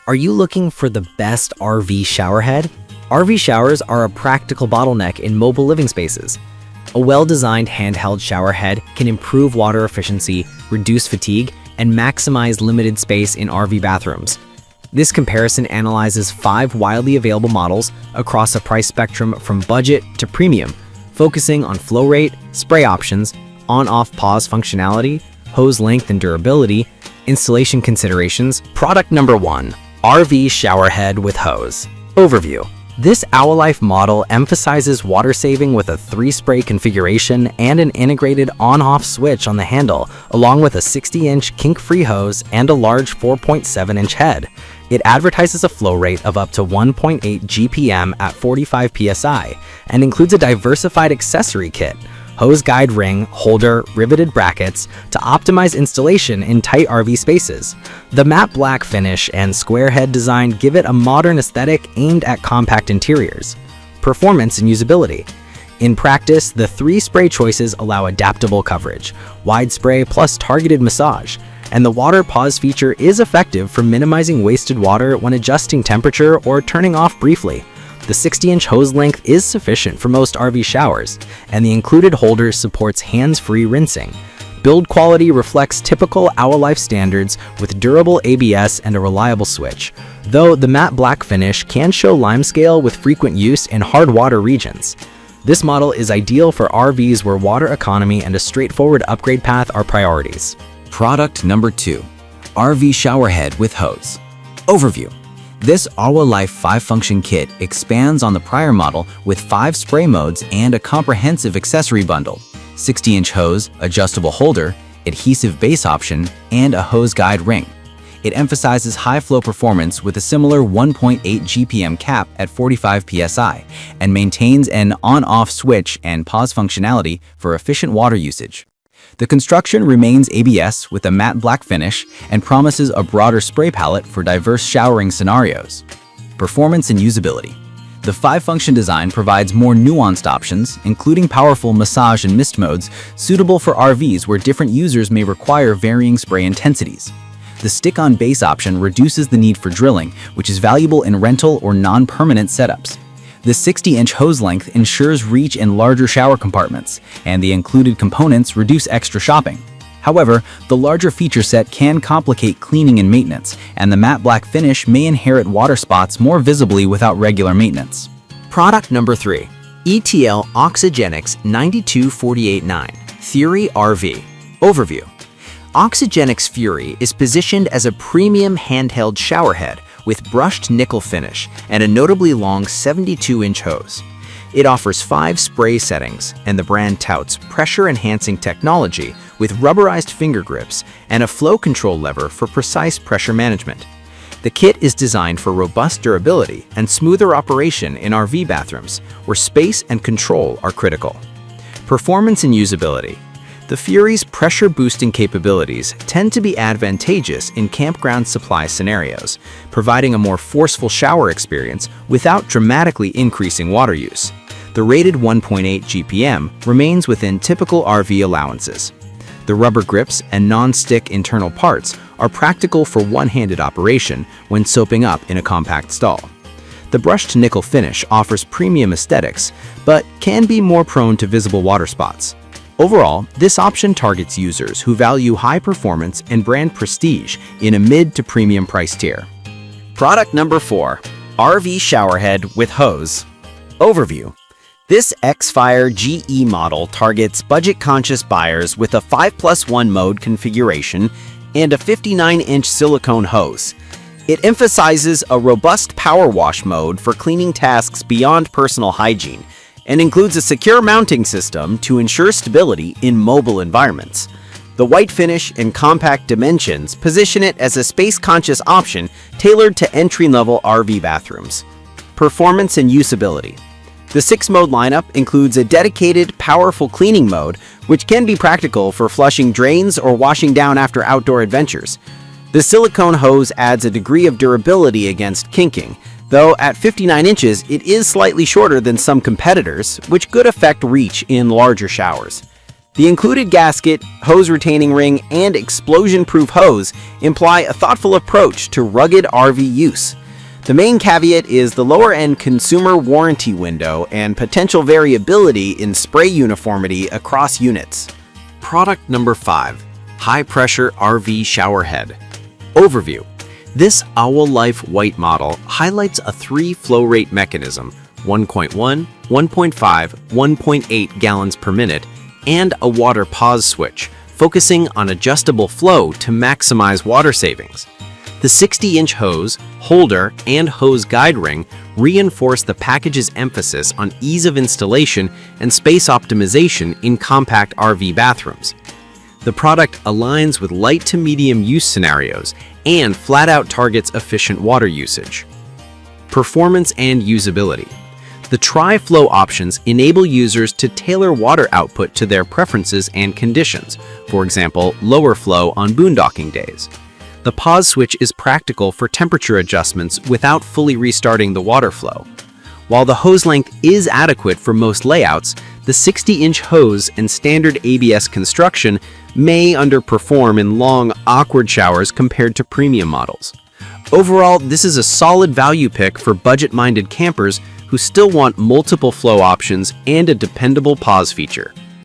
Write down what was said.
Are you looking for the best RV showerhead? RV showers are a practical bottleneck in mobile living spaces. A well-designed handheld showerhead can improve water efficiency, reduce fatigue, and maximize limited space in RV bathrooms. This comparison analyzes 5 widely available models across a price spectrum from budget to premium, focusing on flow rate, spray options, on-off pause functionality, hose length and durability, installation considerations. Product number 1. RV showerhead with hose. Overview. This Aliexpress model emphasizes water saving with a 3-spray configuration and an integrated on-off switch on the handle, along with a 60-inch kink-free hose and a large 4.7-inch head. It advertises a flow rate of up to 1.8 GPM at 45 psi and includes a diversified accessory kit, hose guide ring, holder, riveted brackets to optimize installation in tight RV spaces. The matte black finish and square head design give it a modern aesthetic aimed at compact interiors. Performance and usability. In practice, the 3 spray choices allow adaptable coverage, wide spray plus targeted massage, and the water pause feature is effective for minimizing wasted water when adjusting temperature or turning off briefly. The 60-inch hose length is sufficient for most RV showers, and the included holder supports hands-free rinsing. Build quality reflects typical Aliexpress standards with durable ABS and a reliable switch, though the matte black finish can show limescale with frequent use in hard water regions. This model is ideal for RVs where water economy and a straightforward upgrade path are priorities. Product number 2. RV showerhead with hose. Overview. This Aliexpress 5-function kit expands on the prior model with 5 spray modes and a comprehensive accessory bundle: 60-inch hose, adjustable holder, adhesive base option, and a hose guide ring. It emphasizes high-flow performance with a similar 1.8 GPM cap at 45 psi and maintains an on-off switch and pause functionality for efficient water usage. The construction remains ABS with a matte black finish and promises a broader spray palette for diverse showering scenarios. Performance and usability. The 5-function design provides more nuanced options, including powerful massage and mist modes suitable for RVs where different users may require varying spray intensities. The stick-on base option reduces the need for drilling, which is valuable in rental or non-permanent setups. The 60-inch hose length ensures reach in larger shower compartments, and the included components reduce extra shopping. However, the larger feature set can complicate cleaning and maintenance, and the matte black finish may inherit water spots more visibly without regular maintenance. Product number 3. ETL Oxygenics 92489 Fury RV. Overview. Oxygenics Fury is positioned as a premium handheld showerhead with brushed nickel finish and a notably long 72-inch hose. It offers 5 spray settings, and the brand touts pressure-enhancing technology with rubberized finger grips and a flow control lever for precise pressure management. The kit is designed for robust durability and smoother operation in RV bathrooms, where space and control are critical. Performance and usability. The Fury's pressure-boosting capabilities tend to be advantageous in campground supply scenarios, providing a more forceful shower experience without dramatically increasing water use. The rated 1.8 GPM remains within typical RV allowances. The rubber grips and non-stick internal parts are practical for one-handed operation when soaping up in a compact stall. The brushed nickel finish offers premium aesthetics, but can be more prone to visible water spots. Overall, this option targets users who value high performance and brand prestige in a mid to premium price tier. Product number 4. RV showerhead with hose. Overview. This X-Fire GE model targets budget-conscious buyers with a 5+1 mode configuration and a 59-inch silicone hose. It emphasizes a robust power wash mode for cleaning tasks beyond personal hygiene, and includes a secure mounting system to ensure stability in mobile environments. The white finish and compact dimensions position it as a space-conscious option tailored to entry-level RV bathrooms. Performance and usability. The 6-mode lineup includes a dedicated, powerful cleaning mode, which can be practical for flushing drains or washing down after outdoor adventures. The silicone hose adds a degree of durability against kinking, though at 59 inches, it is slightly shorter than some competitors, which could affect reach in larger showers. The included gasket, hose retaining ring, and explosion-proof hose imply a thoughtful approach to rugged RV use. The main caveat is the lower-end consumer warranty window and potential variability in spray uniformity across units. Product number 5. High-pressure RV shower head. Overview. This Owl Life White model highlights a 3-flow rate mechanism, 1.1, 1.5, 1.8 gallons per minute, and a water pause switch, focusing on adjustable flow to maximize water savings. The 60-inch hose, holder, and hose guide ring reinforce the package's emphasis on ease of installation and space optimization in compact RV bathrooms. The product aligns with light to medium use scenarios and flat-out targets efficient water usage. Performance and usability. The tri-flow options enable users to tailor water output to their preferences and conditions, for example, lower flow on boondocking days. The pause switch is practical for temperature adjustments without fully restarting the water flow. While the hose length is adequate for most layouts, the 60-inch hose and standard ABS construction may underperform in long, awkward showers compared to premium models. Overall, this is a solid value pick for budget-minded campers who still want multiple flow options and a dependable pause feature.